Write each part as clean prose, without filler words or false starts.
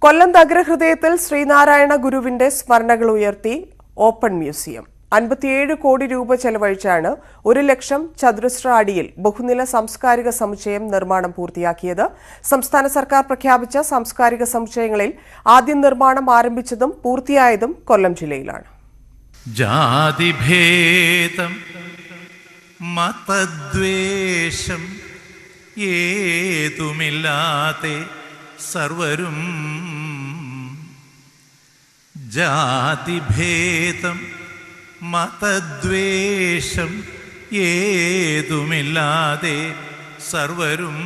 കൊല്ലം നഗരഹൃദയത്തിൽ ശ്രീനാരായണ ഗുരുവിന്റെ സ്മരണകൾ ഉയർത്തി ഓപ്പൺ മ്യൂസിയം 57 കോടി രൂപ ചെലവഴിച്ചാണ് 1 ലക്ഷം ചതുരശ്ര അടിയിൽ ബഹുനില സാംസ്കാരിക സമുച്ചയം നിർമ്മാണം പൂർത്തിയാക്കിയത്. സംസ്ഥാന സർക്കാർ പ്രഖ്യാപിച്ച സാംസ്കാരിക സമുച്ചയങ്ങളിൽ ആദ്യം നിർമ്മാണം ആരംഭിച്ചതും പൂർത്തിയായതും കൊല്ലം ജില്ലയിലാണ്. ജാതിഭേദം മതദ്വേഷം ഏതുമില്ലാതെ സർവരും ജാതിഭേദം മതദ്വേഷം ഏതുമില്ലാതെ സർവരും.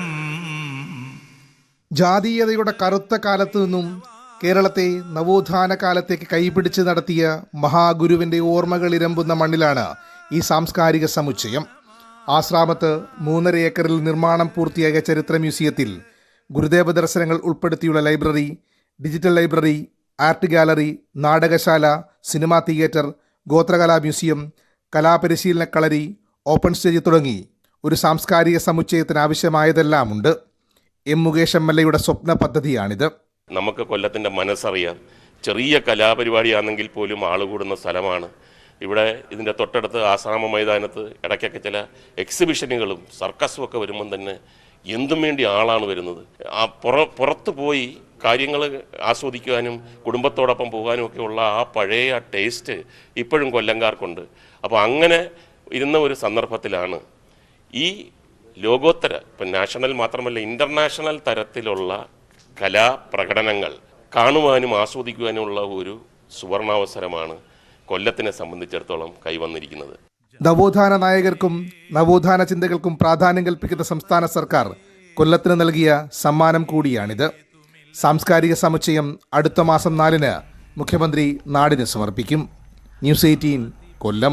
ജാതീയതയുടെ കറുത്ത കാലത്തു നിന്നും കേരളത്തെ നവോത്ഥാന കാലത്തേക്ക് കൈപിടിച്ച് നടത്തിയ മഹാഗുരുവിൻ്റെ ഓർമ്മകൾ ഇരമ്പുന്ന മണ്ണിലാണ് ഈ സാംസ്കാരിക സമുച്ചയം. ആശ്രാമത്ത് 3.5 ഏക്കറിൽ നിർമ്മാണം പൂർത്തിയായ ചരിത്ര മ്യൂസിയത്തിൽ ഗുരുദേവ ദർശനങ്ങൾ ഉൾപ്പെടുത്തിയുള്ള library, digital library, art gallery, നാടകശാല, സിനിമാ തിയേറ്റർ, ഗോത്രകലാ മ്യൂസിയം, കലാപരിശീലന കളരി, ഓപ്പൺ സ്റ്റേജ് തുടങ്ങി ഒരു സാംസ്കാരിക സമുച്ചയത്തിന് ആവശ്യമായതെല്ലാം ഉണ്ട്. എം മുകേഷ് MLA സ്വപ്ന പദ്ധതിയാണിത്. നമുക്ക് കൊല്ലത്തിൻ്റെ മനസ്സറിയാം. ചെറിയ കലാപരിപാടിയാണെങ്കിൽ പോലും ആളുകൂടുന്ന സ്ഥലമാണ്. ഇവിടെ ഇതിൻ്റെ തൊട്ടടുത്ത് ആശ്രാമ മൈതാനത്ത് ഇടയ്ക്കൊക്കെ ചില എക്സിബിഷനുകളും സർക്കസും ഒക്കെ വരുമ്പം തന്നെ എന്തും വേണ്ടി ആളാണ് വരുന്നത്. ആ പുറത്ത് പോയി കാര്യങ്ങൾ ആസ്വദിക്കുവാനും കുടുംബത്തോടൊപ്പം പോകാനും ഒക്കെ ഉള്ള ആ പഴയ ടേസ്റ്റ് ഇപ്പോഴും കൊല്ലംകാർക്കുണ്ട്. അപ്പോൾ അങ്ങനെ ഇരുന്ന ഒരു സന്ദർഭത്തിലാണ് ഈ ലോകോത്തര, ഇപ്പം നാഷണൽ മാത്രമല്ല ഇൻ്റർനാഷണൽ തരത്തിലുള്ള കലാപ്രകടനങ്ങൾ കാണുവാനും ആസ്വദിക്കുവാനുമുള്ള ഒരു സുവർണാവസരമാണ് കൊല്ലത്തിനെ സംബന്ധിച്ചിടത്തോളം കൈവന്നിരിക്കുന്നത്. നവോത്ഥാന നായകർക്കും നവോത്ഥാന ചിന്തകൾക്കും പ്രാധാന്യം കൽപ്പിക്കുന്ന സംസ്ഥാന സർക്കാർ കൊല്ലത്തിന് നൽകിയ സമ്മാനം കൂടിയാണിത്. സാംസ്കാരിക സമുച്ചയം അടുത്ത മാസം 4-ന് മുഖ്യമന്ത്രി നാടിന് സമർപ്പിക്കും. ന്യൂസ് 18 കൊല്ലം.